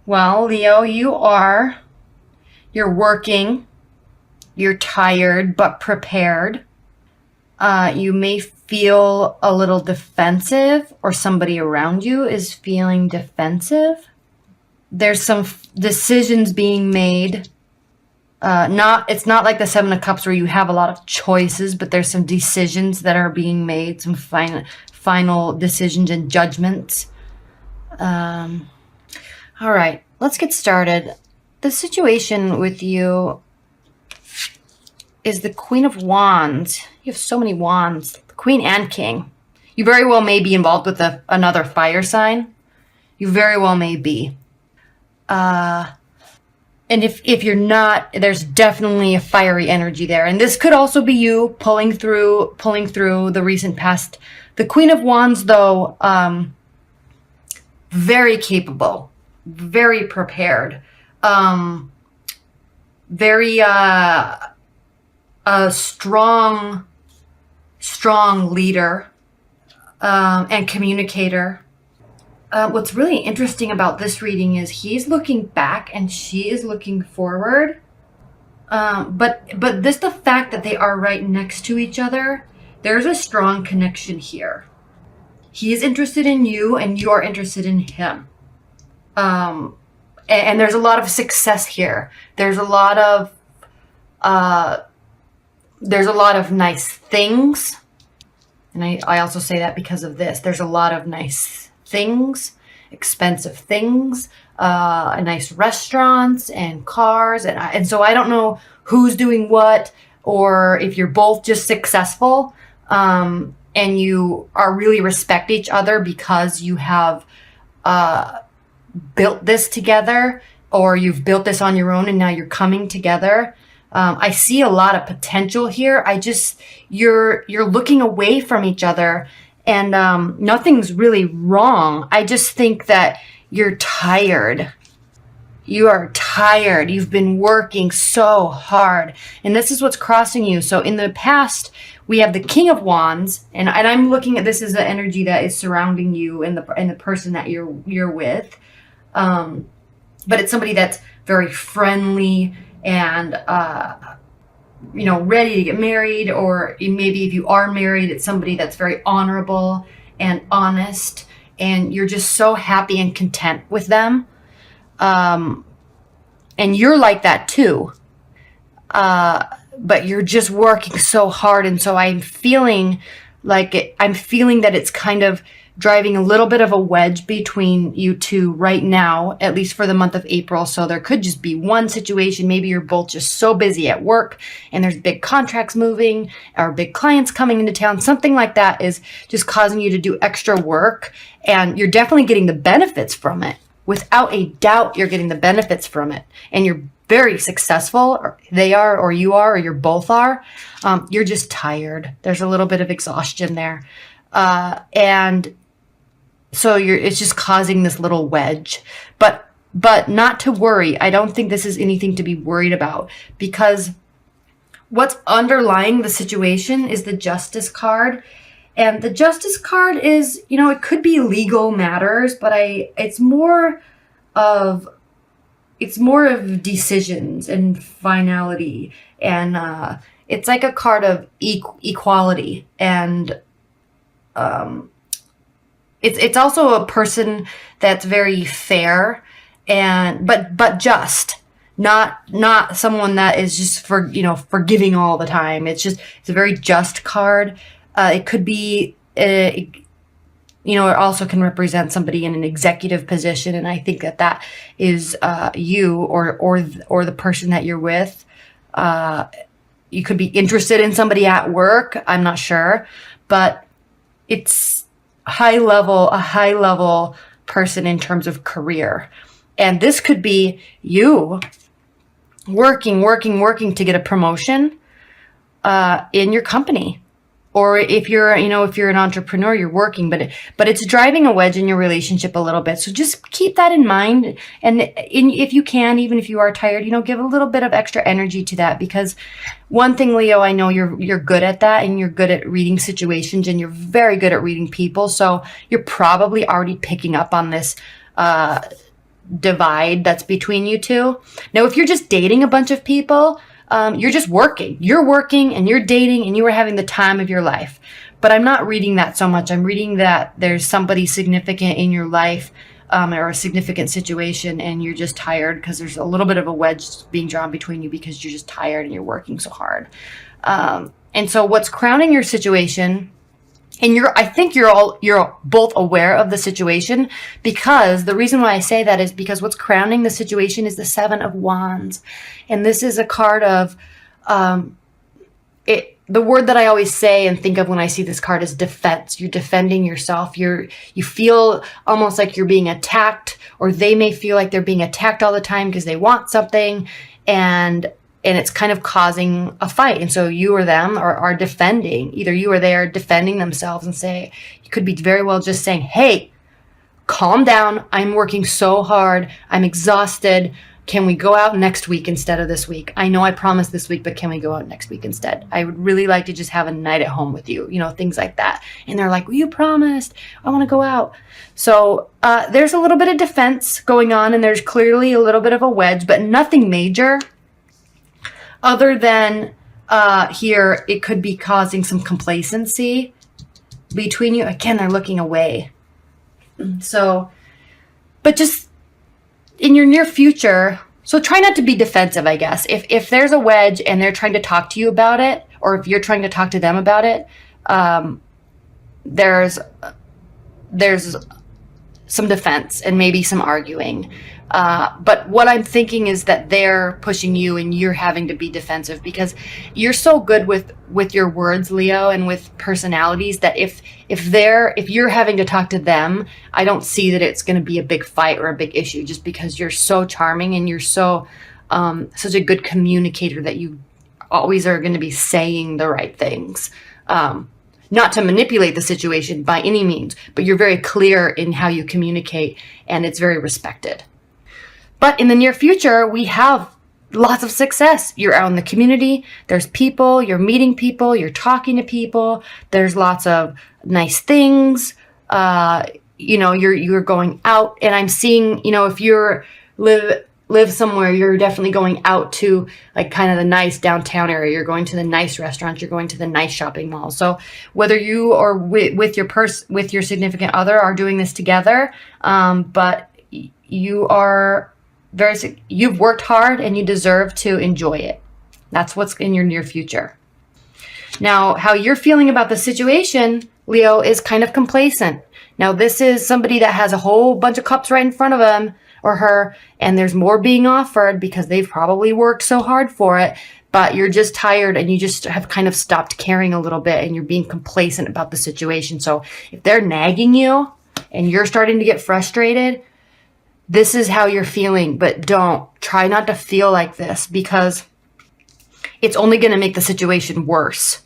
Well, Leo, you're working, you're tired but prepared. You may feel a little defensive, or somebody around you is feeling defensive. There's some decisions being made. It's not like the Seven of Cups where you have a lot of choices, but there's some decisions that are being made, some final decisions and judgments. All right, let's get started. The situation with you is the Queen of Wands. You have so many wands, Queen and King. You very well may be involved with another fire sign. You very well may be. And if you're not, there's definitely a fiery energy there. And this could also be you pulling through the recent past. The Queen of Wands, though, very capable, very prepared, very a strong leader, and communicator. What's really interesting about this reading is he's looking back and she is looking forward. But the fact that they are right next to each other, there's a strong connection here. He is interested in you and you're interested in him. And there's a lot of success here. There's a lot of nice things. And I also say that because of this. There's a lot of nice things, expensive things, nice restaurants and cars. And so I don't know who's doing what, or if you're both just successful, and you are really respect each other because you have built this together, or you've built this on your own and now you're coming together. I see a lot of potential here. You're looking away from each other, and nothing's really wrong. I just think that you're tired. You are tired. You've been working so hard, and this is what's crossing you. So in the past, we have the King of Wands, and I'm looking at this as the energy that is surrounding you and the person that you're with. But it's somebody that's very friendly and ready to get married, or maybe if you are married, it's somebody that's very honorable and honest, and you're just so happy and content with them. And you're like that too. But you're just working so hard, and so I'm feeling that it's kind of driving a little bit of a wedge between you two right now, at least for the month of April. So there could just be one situation. Maybe you're both just so busy at work and there's big contracts moving or big clients coming into town. Something like that is just causing you to do extra work, and you're definitely getting the benefits from it. Without a doubt, you're getting the benefits from it, and you're very successful, or they are, or you are, or you both are. You're just tired. There's a little bit of exhaustion there. And so it's just causing this little wedge, but not to worry. I don't think this is anything to be worried about, because what's underlying the situation is the Justice card. And the Justice card is, it could be legal matters, but it's more of decisions and finality. And, it's like a card of equality, and, it's also a person that's very fair but just not someone that is just forgiving all the time. It's a very just card. It could be, it also can represent somebody in an executive position. And I think that is, you or the person that you're with. You could be interested in somebody at work. I'm not sure, but it's a high level person in terms of career. And this could be you working to get a promotion, in your company. Or if you're an entrepreneur, you're working, but it's driving a wedge in your relationship a little bit. So just keep that in mind. And if you can, even if you are tired, give a little bit of extra energy to that, because one thing, Leo, I know you're good at that, and you're good at reading situations, and you're very good at reading people. So you're probably already picking up on this, divide that's between you two. Now, if you're just dating a bunch of people, you're just working. You're working and you're dating and you are having the time of your life. But I'm not reading that so much. I'm reading that there's somebody significant in your life, or a significant situation, and you're just tired because there's a little bit of a wedge being drawn between you because you're just tired and you're working so hard. And so what's crowning your situation, and I think you're both aware of the situation, because the reason why I say that is because what's crowning the situation is the Seven of Wands. And this is a card of, the word that I always say and think of when I see this card is defense. You're defending yourself. You feel almost like you're being attacked, or they may feel like they're being attacked all the time because they want something, and it's kind of causing a fight. And so you or them are defending. Either you or they are defending themselves, and you could be very well just saying, hey, calm down. I'm working so hard. I'm exhausted. Can we go out next week instead of this week? I know I promised this week, but can we go out next week instead? I would really like to just have a night at home with you, things like that. And they're like, well, you promised. I want to go out. So there's a little bit of defense going on, and there's clearly a little bit of a wedge, but nothing major. Other than here, it could be causing some complacency between you. Again, they're looking away. So, but just in your near future, so try not to be defensive, I guess. If there's a wedge and they're trying to talk to you about it, or if you're trying to talk to them about it, there's some defense and maybe some arguing. But what I'm thinking is that they're pushing you and you're having to be defensive, because you're so good with your words, Leo, and with personalities, that if you're having to talk to them, I don't see that it's going to be a big fight or a big issue, just because you're so charming and you're so such a good communicator that you always are going to be saying the right things. Not to manipulate the situation by any means, but you're very clear in how you communicate, and it's very respected. But in the near future, we have lots of success. You're out in the community. There's people. You're meeting people. You're talking to people. There's lots of nice things. You're going out. And I'm seeing, if you're live somewhere, you're definitely going out to like kind of the nice downtown area. You're going to the nice restaurants. You're going to the nice shopping mall. So whether you or with your significant other are doing this together, but you've worked hard and you deserve to enjoy it. That's what's in your near future. Now, how you're feeling about the situation, Leo, is kind of complacent. Now, this is somebody that has a whole bunch of cups right in front of him or her, and there's more being offered because they've probably worked so hard for it, but you're just tired and you just have kind of stopped caring a little bit and you're being complacent about the situation. So if they're nagging you and you're starting to get frustrated, this is how you're feeling, but try not to feel like this, because it's only going to make the situation worse.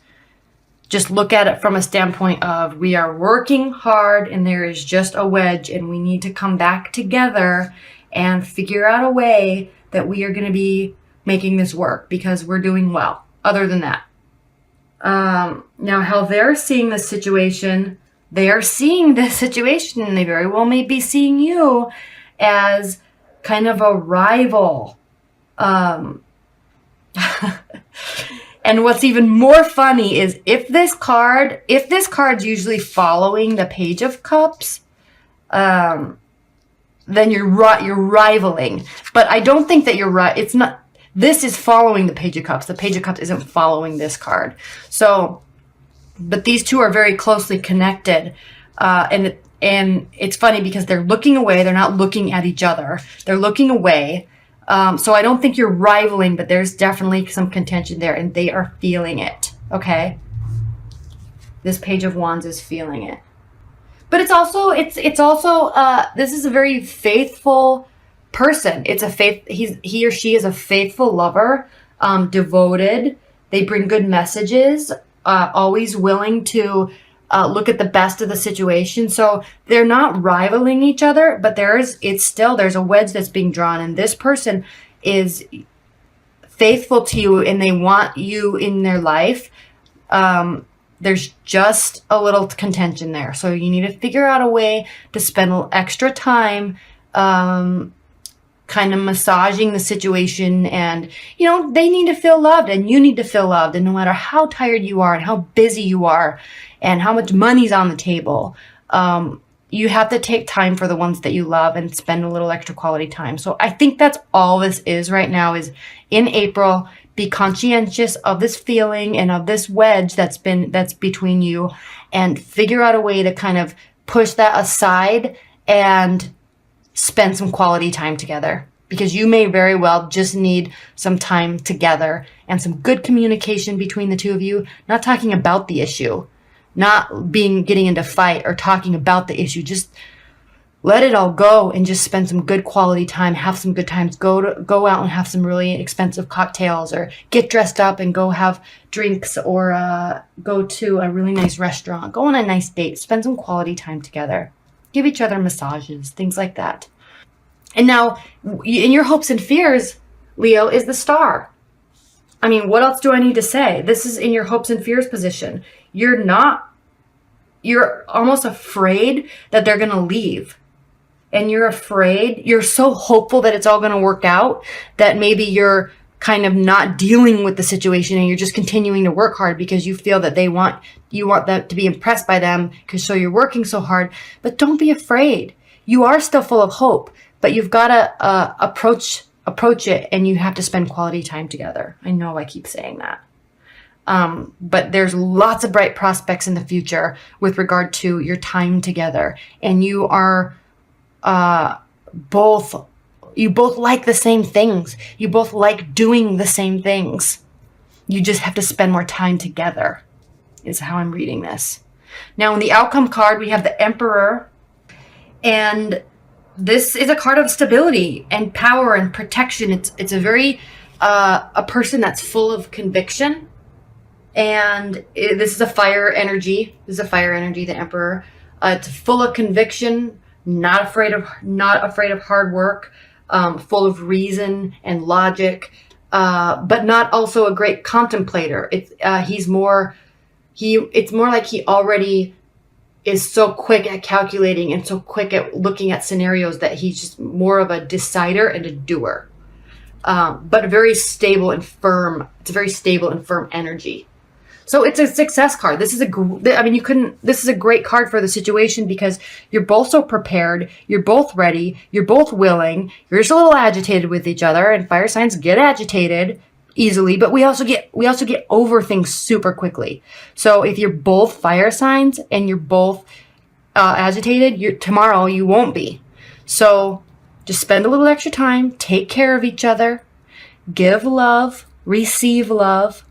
Just look at it from a standpoint of, we are working hard and there is just a wedge, and we need to come back together and figure out a way that we are going to be making this work, because we're doing well. Other than that, now how they're seeing this situation, and they very well may be seeing you as kind of a rival. And what's even more funny is if this card's usually following the Page of Cups, then you're rivaling. But I don't think that you're right. It's not. This is following the Page of Cups. The Page of Cups isn't following this card. So, but these two are very closely connected, and it's funny because they're looking away. They're not looking at each other. They're looking away. So I don't think you're rivaling, but there's definitely some contention there, and they are feeling it. Okay. This Page of Wands is feeling it. But it's also this is a very faithful person. He or she is a faithful lover, devoted. They bring good messages, always willing to look at the best of the situation. So they're not rivaling each other, but there's a wedge that's being drawn, and this person is faithful to you and they want you in their life. There's just a little contention there. So you need to figure out a way to spend extra time kind of massaging the situation, and they need to feel loved and you need to feel loved, and no matter how tired you are and how busy you are and how much money's on the table, you have to take time for the ones that you love and spend a little extra quality time. So I think that's all this is right now, is in April, be conscientious of this feeling and of this wedge that's between you, and figure out a way to kind of push that aside and spend some quality time together, because you may very well just need some time together and some good communication between the two of you, not talking about the issue, not getting into fight or talking about the issue. Just let it all go and just spend some good quality time, have some good times, go out and have some really expensive cocktails, or get dressed up and go have drinks, or go to a really nice restaurant, go on a nice date, spend some quality time together, give each other massages, things like that. And now, in your hopes and fears, Leo, is the Star. I mean, what else do I need to say? This is in your hopes and fears position. You're almost afraid that they're going to leave. And you're so hopeful that it's all going to work out, that maybe you're kind of not dealing with the situation and you're just continuing to work hard because you feel that you want them to be impressed by them, so you're working so hard. But don't be afraid. You are still full of hope, but you've got to approach it, and you have to spend quality time together. I know I keep saying that. But there's lots of bright prospects in the future with regard to your time together, and you are both like the same things. You both like doing the same things. You just have to spend more time together, is how I'm reading this. Now, in the outcome card, we have the Emperor, and this is a card of stability and power and protection. It's a very a person that's full of conviction, and this is a fire energy. This is a fire energy, the Emperor. It's full of conviction, not afraid of hard work, full of reason and logic, but not also a great contemplator. It's more like he already is so quick at calculating and so quick at looking at scenarios that he's just more of a decider and a doer, but very stable and firm. It's a very stable and firm energy. So it's a success card. This is a great card for the situation, because you're both so prepared, you're both ready, you're both willing, you're just a little agitated with each other, and fire signs get agitated easily, but we also get over things super quickly. So if you're both fire signs and you're both agitated, tomorrow you won't be. So just spend a little extra time, take care of each other, give love, receive love,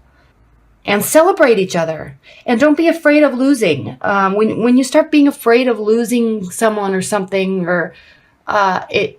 and celebrate each other. And don't be afraid of losing. When you start being afraid of losing someone or something, or it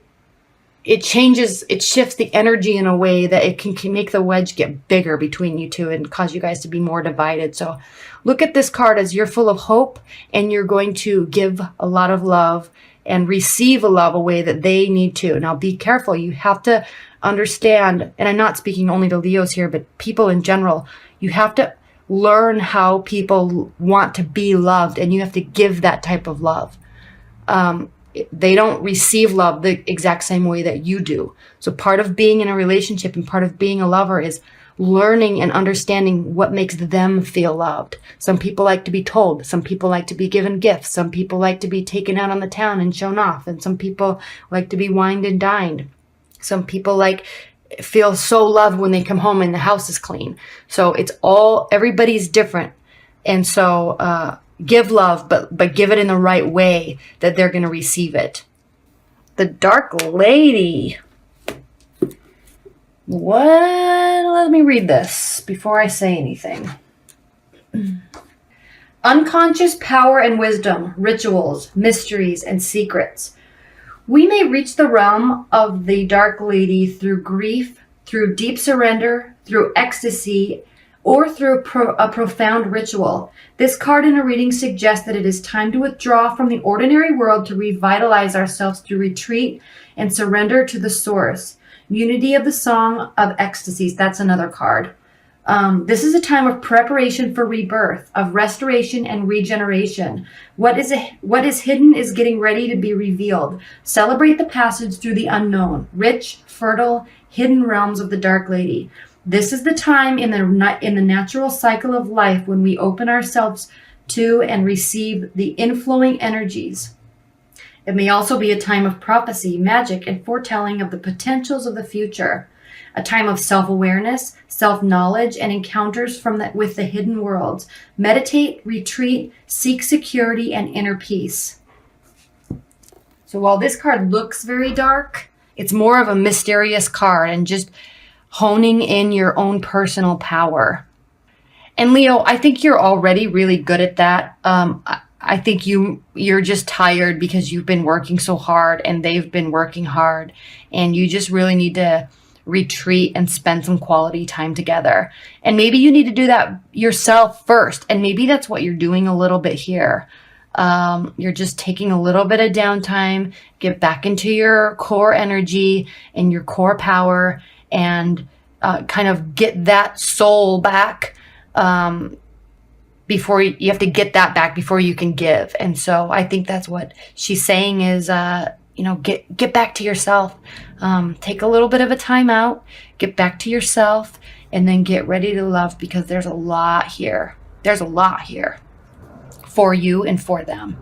shifts the energy in a way that it can make the wedge get bigger between you two and cause you guys to be more divided. So look at this card as you're full of hope, and you're going to give a lot of love and receive a love a way that they need to. Now be careful. You have to understand, and I'm not speaking only to Leos here, but people in general, you have to learn how people want to be loved, and you have to give that type of love. They don't receive love the exact same way that you do. So part of being in a relationship and part of being a lover is learning and understanding what makes them feel loved. Some people like to be told. Some people like to be given gifts. Some people like to be taken out on the town and shown off. And some people like to be wined and dined. Some people feel so loved when they come home and the house is clean. So everybody's different. And so give love, but give it in the right way that they're going to receive it. The Dark Lady. What? Let me read this before I say anything. Unconscious power and wisdom, rituals, mysteries, and secrets. We may reach the realm of the Dark Lady through grief, through deep surrender, through ecstasy, or through a profound ritual. This card in a reading suggests that it is time to withdraw from the ordinary world to revitalize ourselves through retreat and surrender to the source. Unity of the Song of Ecstasies, that's another card. This is a time of preparation for rebirth, of restoration and regeneration. What is hidden is getting ready to be revealed. Celebrate the passage through the unknown, rich, fertile, hidden realms of the Dark Lady. This is the time in the natural cycle of life when we open ourselves to and receive the inflowing energies. It may also be a time of prophecy, magic, and foretelling of the potentials of the future. A time of self-awareness, self-knowledge, and encounters with the hidden worlds. Meditate, retreat, seek security and inner peace. So while this card looks very dark, it's more of a mysterious card and just honing in your own personal power. And Leo, I think you're already really good at that. I think you're just tired because you've been working so hard and they've been working hard, and you just really need to retreat and spend some quality time together. And maybe you need to do that yourself first. And maybe that's what you're doing a little bit here. You're just taking a little bit of downtime, get back into your core energy and your core power, and kind of get that soul back. Before you have to get that back before you can give. And so I think that's what she's saying is, get back to yourself. Take a little bit of a time out, get back to yourself, and then get ready to love, because there's a lot here. There's a lot here for you and for them.